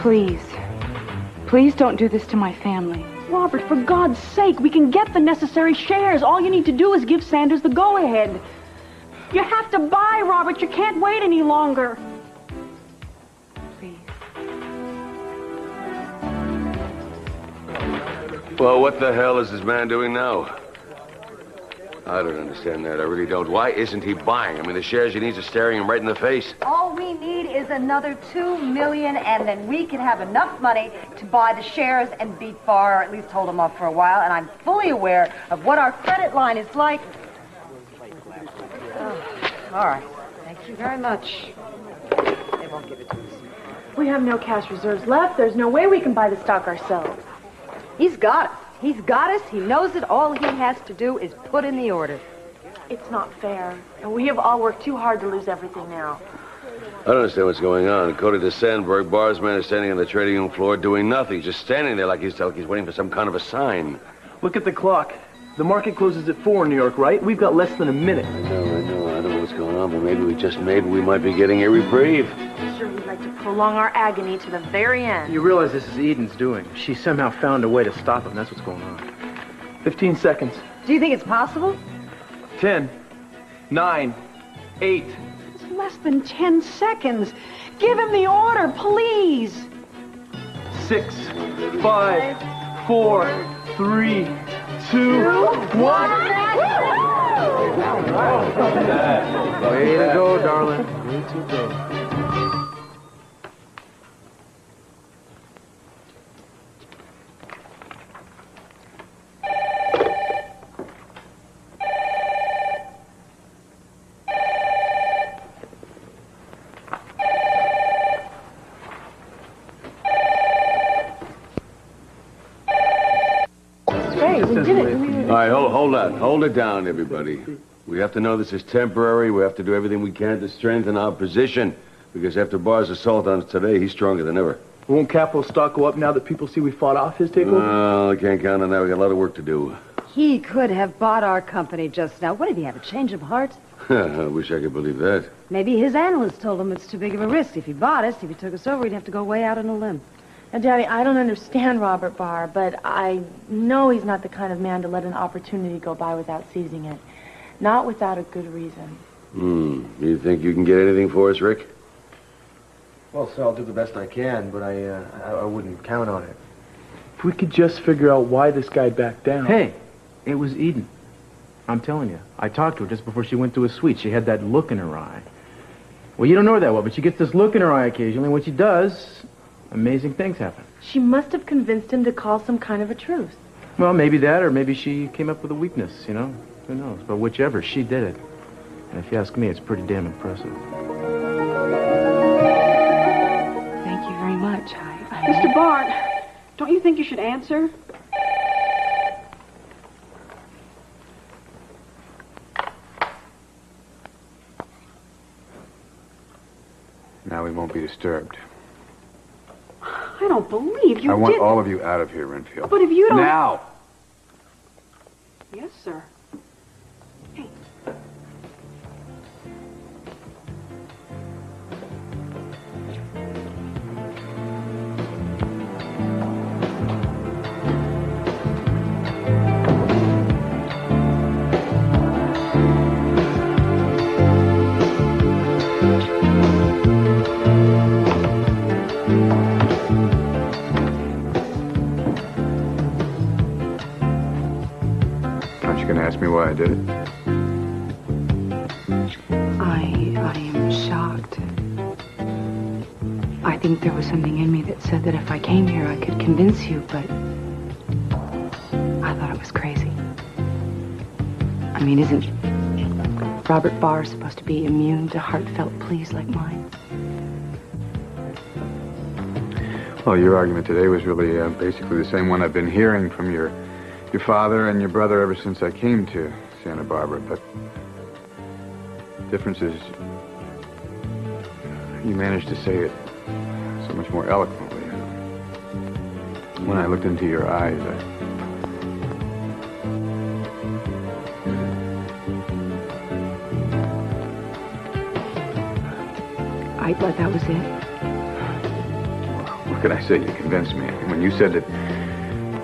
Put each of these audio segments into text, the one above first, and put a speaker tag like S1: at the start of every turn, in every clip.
S1: Please. Please don't do this to my family.
S2: Robert, for God's sake, we can get the necessary shares. All you need to do is give Sanders the go-ahead. You have to buy, Robert. You can't wait any longer.
S1: Please.
S3: Well, what the hell is this man doing now? I don't understand that. I really don't. Why isn't he buying? I mean, the shares he needs are staring him right in the face.
S4: All we need is another $2 million, and then we can have enough money to buy the shares and beat Barr, or at least hold him off for a while. And I'm fully aware of what our credit line is like. Oh, all right. Thank you very much. They won't give it to us.
S2: We have no cash reserves left. There's no way we can buy the stock ourselves.
S4: He's got it. He's got us. He knows it. All he has to do is put in the order.
S2: It's not fair. And we have all worked too hard to lose everything now.
S3: I don't understand what's going on. According to Sandberg, Barr's man is standing on the trading room floor doing nothing, just standing there like he's waiting for some kind of a sign.
S5: Look at the clock. The market closes at 4 in New York, right? We've got less than a minute.
S3: I don't know what's going on, but maybe we might be getting a reprieve.
S2: Sure, we'd like to prolong our agony to the very end.
S5: You realize this is Eden's doing. She somehow found a way to stop him. That's what's going on. 15 seconds.
S4: Do you think it's possible?
S5: 10, 9, 8.
S2: It's less than 10 seconds. Give him the order, please.
S5: 6, 5, 4, 3, 2, 1. Way to go, darling. Way to go.
S3: All right, hold it down, everybody. We have to know this is temporary. We have to do everything we can to strengthen our position. Because after Barr's assault on us today, he's stronger than ever.
S5: Won't Capwell stock go up now that people see we fought off his takeover?
S3: No, I can't count on that. We got a lot of work to do.
S4: He could have bought our company just now. What, did he have a change of heart?
S3: I wish I could believe that.
S4: Maybe his analyst told him it's too big of a risk. If he bought us, if he took us over, he'd have to go way out on a limb.
S2: Now, Daddy, I don't understand Robert Barr, but I know he's not the kind of man to let an opportunity go by without seizing it. Not without a good reason.
S3: You think you can get anything for us, Rick?
S6: Well, sir, I'll do the best I can, but I wouldn't count on it.
S5: If we could just figure out why this guy backed down.
S7: Hey, it was Eden. I'm telling you. I talked to her just before she went to a suite. She had that look in her eye. Well, you don't know her that well, but she gets this look in her eye occasionally. When she does, amazing things happen.
S2: She must have convinced him to call some kind of a truce.
S7: Well, maybe that, or maybe she came up with a weakness, you know? Who knows? But whichever, she did it. And if you ask me, it's pretty damn impressive.
S1: Thank you very much.
S2: Mr. Barr, don't you think you should answer?
S8: Now we won't be disturbed.
S2: I don't believe you
S8: I want
S2: did.
S8: all of you out of here, Renfield.
S2: But if you don't...
S8: Now!
S2: Yes, sir. Hey.
S8: Ask me why I did it.
S1: I am shocked. I think there was something in me that said that if I came here, I could convince you, but I thought it was crazy. I mean, isn't Robert Barr supposed to be immune to heartfelt pleas like mine?
S8: Well, your argument today was really basically the same one I've been hearing from your father and your brother ever since I came to Santa Barbara, but the difference is you managed to say it so much more eloquently. When I looked into your eyes,
S1: I thought that was it.
S8: what can I say? You convinced me. When you said that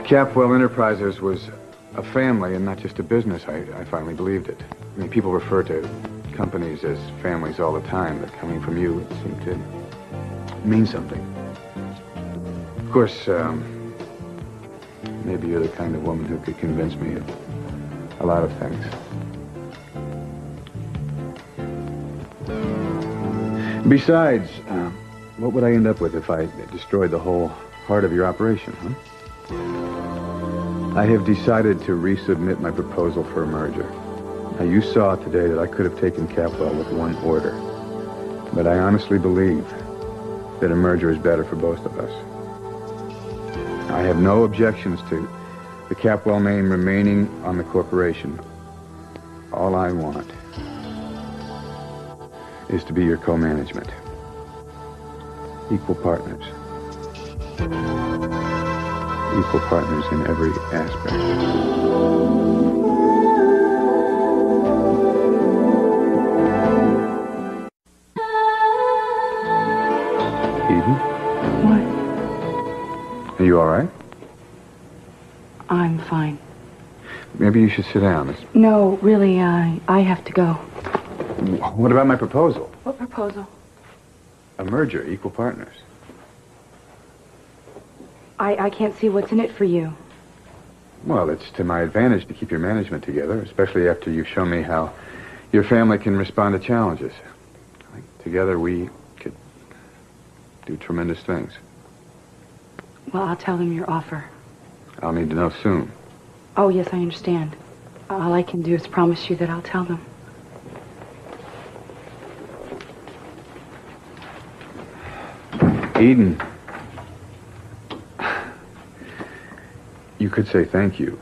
S8: Capwell Enterprises was a family and not just a business, I finally believed it. I mean, people refer to companies as families all the time, but coming from you, it seemed to mean something. Of course, maybe you're the kind of woman who could convince me of a lot of things. Besides, what would I end up with if I destroyed the whole heart of your operation, huh? I have decided to resubmit my proposal for a merger. Now, you saw today that I could have taken Capwell with one order, but I honestly believe that a merger is better for both of us. I have no objections to the Capwell name remaining on the corporation. All I want is to be your co-management. Equal partners. Equal partners in every aspect. Eden?
S1: What?
S8: Are you all right?
S1: I'm fine.
S8: Maybe you should sit down.
S1: No, really, I have to go.
S8: What about my proposal?
S1: What proposal?
S8: A merger, equal partners.
S1: I can't see what's in it for you.
S8: Well, it's to my advantage to keep your management together, especially after you've shown me how your family can respond to challenges. I think together we could do tremendous things.
S1: Well, I'll tell them your offer.
S8: I'll need to know soon.
S1: Oh, yes, I understand. All I can do is promise you that I'll tell them.
S8: Eden, you could say thank you.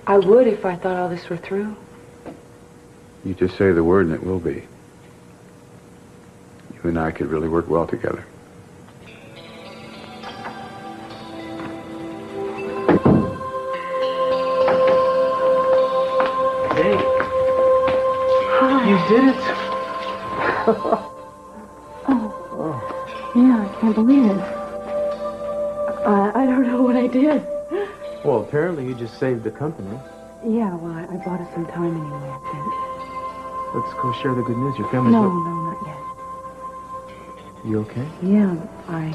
S1: I would if I thought all this were through.
S8: You just say the word and it will be. You and I could really work well together.
S5: Hey. Hi. You did it.
S1: Yeah, I can't believe it. I don't know what I did.
S7: Well, apparently you just saved the company.
S1: Yeah, well, I bought us some time anyway, I think.
S7: Let's go share the good news. Your family's...
S1: No, not yet.
S7: You okay?
S1: Yeah, I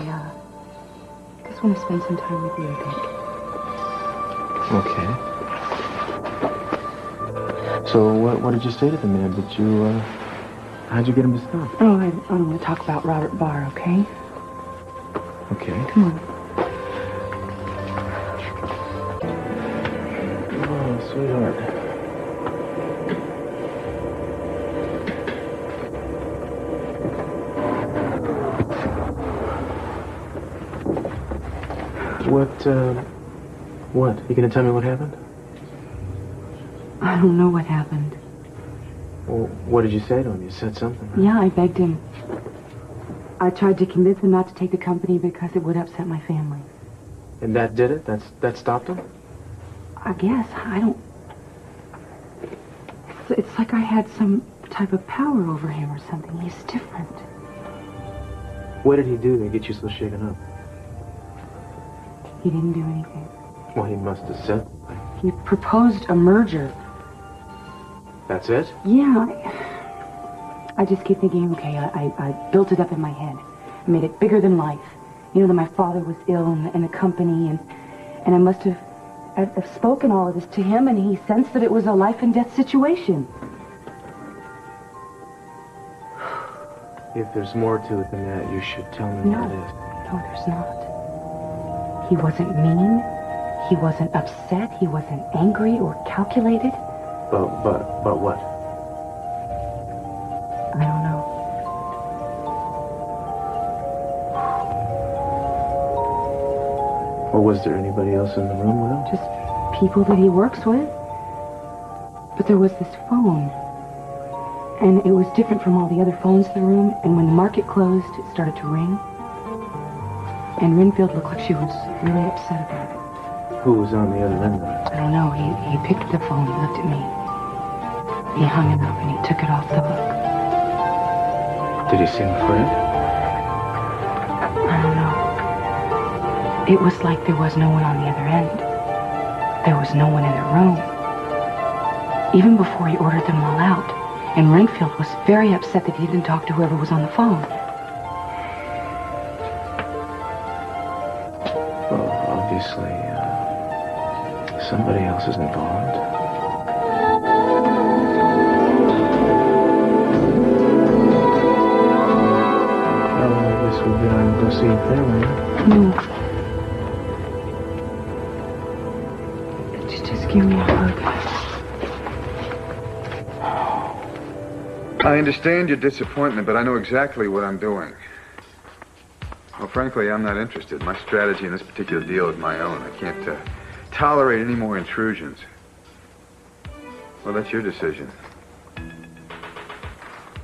S1: just want to spend some time with you, I
S7: Okay. So what did you say to the man? Did you, how'd you get him to stop?
S1: Oh, I don't want to talk about Robert Barr, okay?
S7: Okay.
S1: Come on.
S7: Oh, sweetheart. What? You gonna tell me what happened?
S1: I don't know what happened.
S7: Well, what did you say to him? You said something. Right?
S1: Yeah, I begged him. I tried to convince him not to take the company because it would upset my family.
S7: And that did it? That stopped him?
S1: I guess. I don't... It's like I had some type of power over him or something. He's different.
S7: What did he do to get you so shaken up?
S1: He didn't do anything.
S7: Well, he must have said something.
S1: He proposed a merger.
S7: That's it?
S1: Yeah, I just keep thinking, okay, I built it up in my head. I made it bigger than life. You know, that my father was ill in the company, and I must have I've spoken all of this to him, and he sensed that it was a life and death situation.
S7: If there's more to it than that, you should tell me what it is.
S1: No, there's not. He wasn't mean. He wasn't upset. He wasn't angry or calculated.
S7: But what?
S1: I don't know.
S7: Or was there anybody else in the room with him?
S1: Just people that he works with. But there was this phone. And it was different from all the other phones in the room. And when the market closed, it started to ring. And Renfield looked like she was really upset about it.
S7: Who was on the other end of it?
S1: I don't know. He picked up the phone. He looked at me. He hung it up and he took it off the hook.
S7: Did he seem afraid?
S1: I don't It was like there was no one on the other end. There was no one in the room. Even before he ordered them all out. And Renfield was very upset that he didn't talk to whoever was on the phone.
S7: Well, obviously, somebody else is involved. Well, I guess we'll be on to go see it there, right?
S1: No. Just give me a hug.
S8: I understand your disappointment, but I know exactly what I'm doing. Well, frankly, I'm not interested. My strategy in this particular deal is my own. I can't tolerate any more intrusions. Well, that's your decision.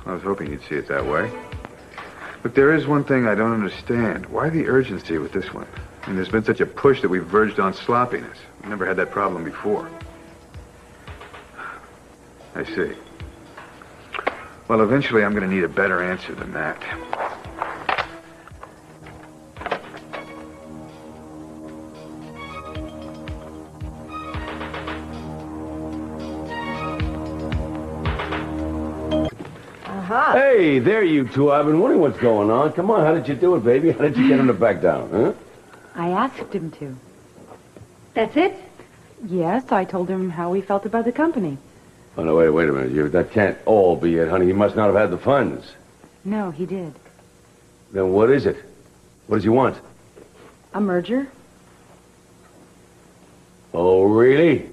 S8: I was hoping you'd see it that way. But there is one thing I don't understand. Why the urgency with this one? I mean, there's been such a push that we've verged on sloppiness. We've never had that problem before. I see. Well, eventually I'm going to need a better answer than that.
S3: Hey, there you two. I've been wondering what's going on. Come on, how did you do it, baby? How did you get him to back down, huh?
S1: I asked him to.
S4: That's it?
S1: Yes, I told him how we felt about the company.
S3: Oh, no, wait a minute. That can't all be it, honey. He must not have had the funds.
S1: No, he did.
S3: Then what is it? What does he want?
S1: A merger?
S3: Oh, really?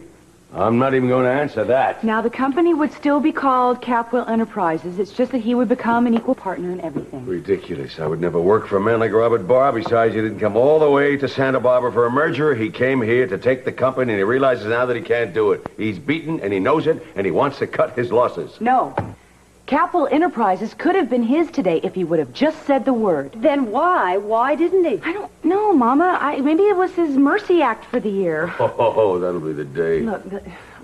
S3: I'm not even going to answer that.
S1: Now, the company would still be called Capwell Enterprises. It's just that he would become an equal partner in everything.
S3: Ridiculous. I would never work for a man like Robert Barr. Besides, he didn't come all the way to Santa Barbara for a merger. He came here to take the company, and he realizes now that he can't do it. He's beaten, and he knows it, and he wants to cut his losses.
S1: No. Capwell Enterprises could have been his today if he would have just said the word.
S4: Then why? Why didn't he?
S1: I don't know, Mama. Maybe it was his mercy act for the year.
S3: Oh, that'll be the day.
S1: Look,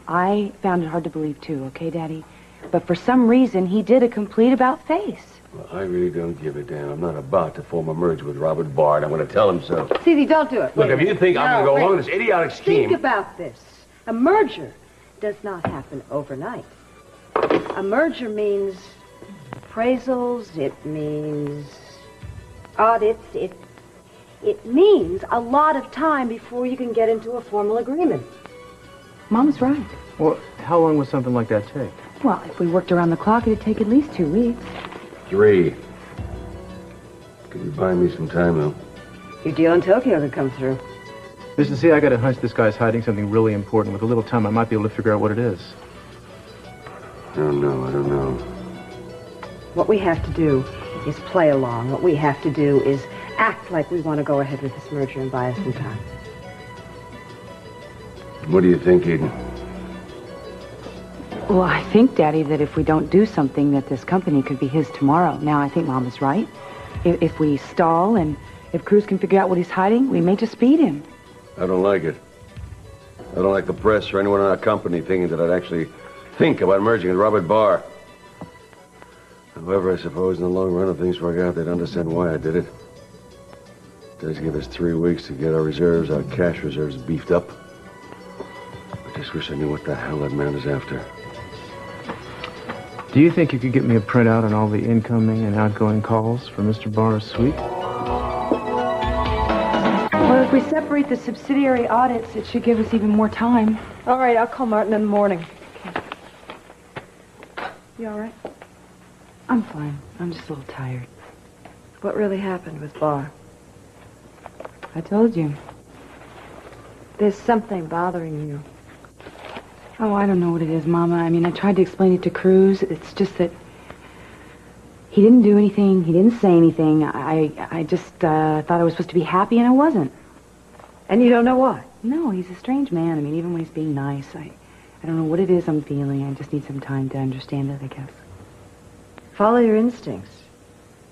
S1: I found it hard to believe, too, okay, Daddy? But for some reason, he did a complete about-face.
S3: Well, I really don't give a damn. I'm not about to form a merger with Robert Barr, and I'm going to tell him so.
S4: Cece, don't do it.
S3: Look, if you think I'm going to go along with this idiotic scheme...
S4: Think about this. A merger does not happen overnight. A merger means appraisals, it means audits, it means a lot of time before you can get into a formal agreement.
S1: Mama's right.
S7: Well, how long would something like that take?
S1: Well, if we worked around the clock, it'd take at least 2 weeks.
S3: 3. Could you buy me some time, though?
S4: Your deal in Tokyo could come through.
S7: Listen, see, I got a hunch this guy's hiding something really important. With a little time, I might be able to figure out what it is.
S3: I don't know.
S4: What we have to do is play along. What we have to do is act like we want to go ahead with this merger and buy us some time.
S3: What do you think, Eden?
S1: Well, I think, Daddy, that if we don't do something, that this company could be his tomorrow. Now, I think Mama's right. If we stall and if Cruz can figure out what he's hiding, we may just beat him.
S3: I don't like it. I don't like the press or anyone in our company thinking that I'd actually think about merging with Robert Barr. However, I suppose in the long run, if things work out, they'd understand why I did it. It does give us 3 weeks to get our reserves, our cash reserves, beefed up. I just wish I knew what the hell that man is after.
S7: Do you think you could get me a printout on all the incoming and outgoing calls for Mr. Barr's suite?
S1: Well, if we separate the subsidiary audits, it should give us even more time.
S4: All right, I'll call Martin in the morning.
S1: Okay. You all right? I'm fine. I'm just a little tired.
S4: What really happened with Barr?
S1: I told you.
S4: There's something bothering you.
S1: Oh, I don't know what it is, Mama. I mean, I tried to explain it to Cruz. It's just that he didn't do anything. He didn't say anything. I just thought I was supposed to be happy, and I wasn't.
S4: And you don't know why?
S1: No, he's a strange man. I mean, even when he's being nice, I don't know what it is I'm feeling. I just need some time to understand it, I guess.
S4: Follow your instincts.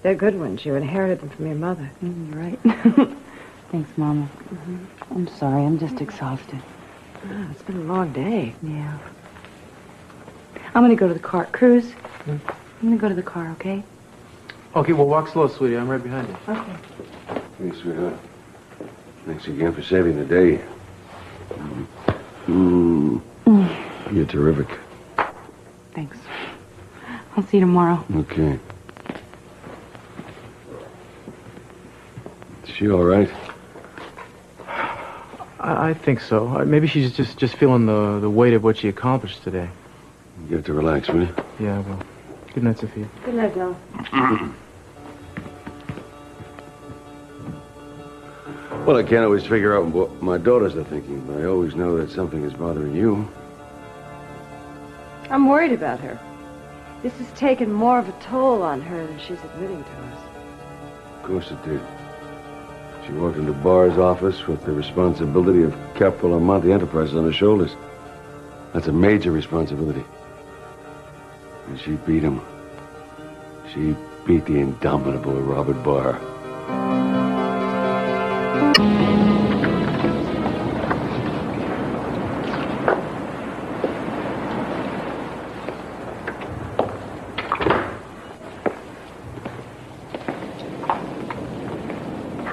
S4: They're good ones. You inherited them from your mother.
S1: You're right. Thanks, Mama. I'm sorry. I'm just exhausted.
S4: Oh, it's been a long day.
S1: Yeah. I'm going to go to the car. Cruz, I'm going to go to the car, okay?
S7: Okay, well, walk slow, sweetie. I'm right behind you.
S1: Okay.
S3: Hey, sweetheart. Thanks again for saving the day. You're terrific.
S1: Thanks. I'll see you tomorrow.
S3: Okay. Is she all right?
S7: I think so. Maybe she's just feeling the weight of what she accomplished today.
S3: You have to relax, will you?
S7: Yeah, I will. Good night, Sophia.
S4: Good night, Bill.
S3: Well, I can't always figure out what my daughters are thinking, but I always know that something is bothering you.
S4: I'm worried about her. This has taken more of a toll on her than she's admitting to us.
S3: Of course it did. She walked into Barr's office with the responsibility of Capwell and Amonti Enterprises on her shoulders. That's a major responsibility. And she beat him. She beat the indomitable Robert Barr.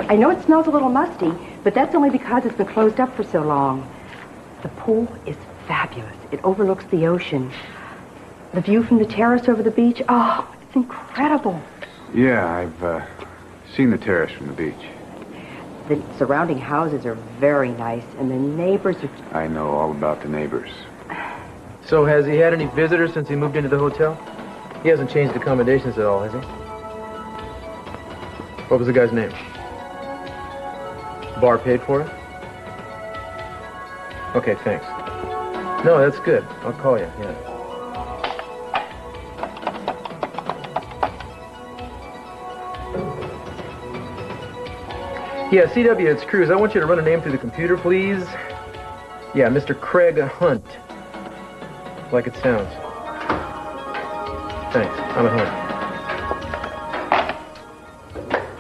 S1: I know it smells a little musty, but that's only because it's been closed up for so long. The pool is fabulous. It overlooks the ocean. The view from the terrace over the beach, oh, it's incredible.
S8: Yeah, I've seen the terrace from the beach.
S1: The surrounding houses are very nice, and the neighbors are...
S8: I know all about the neighbors.
S7: So has he had any visitors since he moved into the hotel? He hasn't changed accommodations at all, has he? What was the guy's name? Barr paid for it? Okay, thanks. No, that's good. I'll call you, yeah. Yeah, CW, it's Cruz. I want you to run a name through the computer, please. Yeah, Mr. Craig Hunt. Like it sounds. Thanks. I'm at home.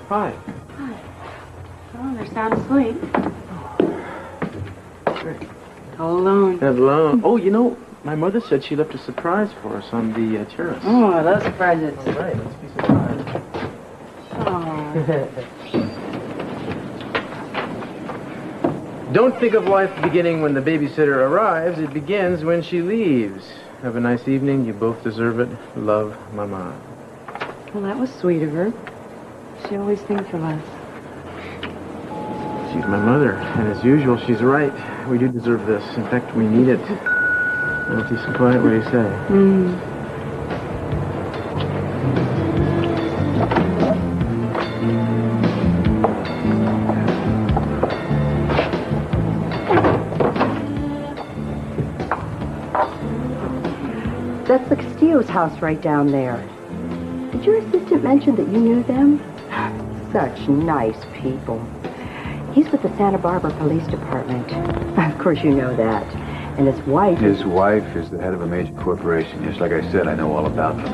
S7: Hi.
S1: Oh, they're sound asleep. All alone.
S7: Alone. Oh, you know, my mother said she left a surprise for us on the terrace.
S1: Oh, I love surprises.
S7: All right, let's be surprised.
S1: Oh.
S7: Don't think of life beginning when the babysitter arrives. It begins when she leaves. Have a nice evening. You both deserve it. Love, Mama.
S1: Well, that was sweet of her. She always thinks of us.
S7: She's my mother, and as usual, she's right. We do deserve this. In fact, we need it. Auntie, so quiet. What do you say?
S1: That's the Castillo's house right down there. Did your assistant mention that you knew them? Such nice people. He's with the Santa Barbara Police Department. Of course you know that. And his wife...
S8: His wife is the head of a major corporation. Just like I said, I know all about them.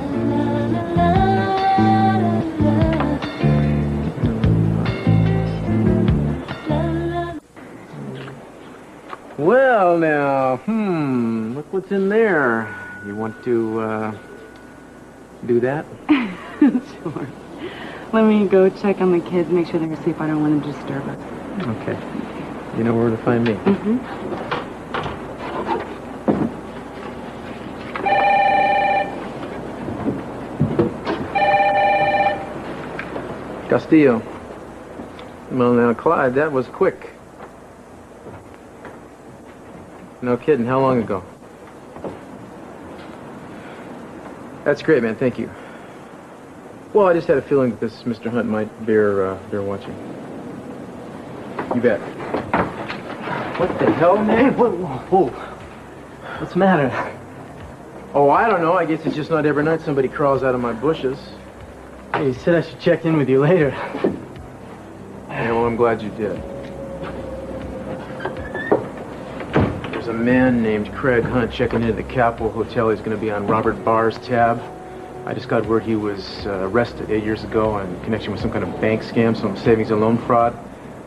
S7: Well, now, look what's in there. You want to, do that?
S1: Sure. Let me go check on the kids, make sure they're asleep. I don't want to disturb us.
S7: Okay. You know where to find me. Castillo. Well, now, Clyde, that was quick. No kidding. How long ago? That's great, man. Thank you. Well, I just had a feeling that this Mr. Hunt might bear watching. You bet. What the hell, man?
S5: Hey, whoa. What's the matter?
S7: Oh, I don't know. I guess it's just not every night somebody crawls out of my bushes.
S5: Hey, you said I should check in with you later.
S7: Yeah, well, I'm glad you did. There's a man named Craig Hunt checking into the Capwell Hotel. He's going to be on Robert Barr's tab. I just got word he was arrested 8 years ago in connection with some kind of bank scam, some savings and loan fraud.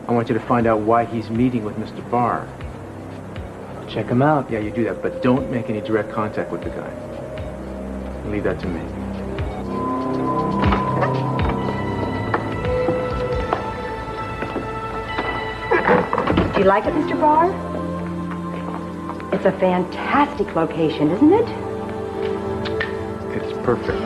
S7: I want you to find out why he's meeting with Mr. Barr.
S5: Check him out.
S7: Yeah, you do that, but don't make any direct contact with the guy. Leave that to me.
S4: Do you like it, Mr. Barr? It's a fantastic location, isn't it?
S8: It's perfect.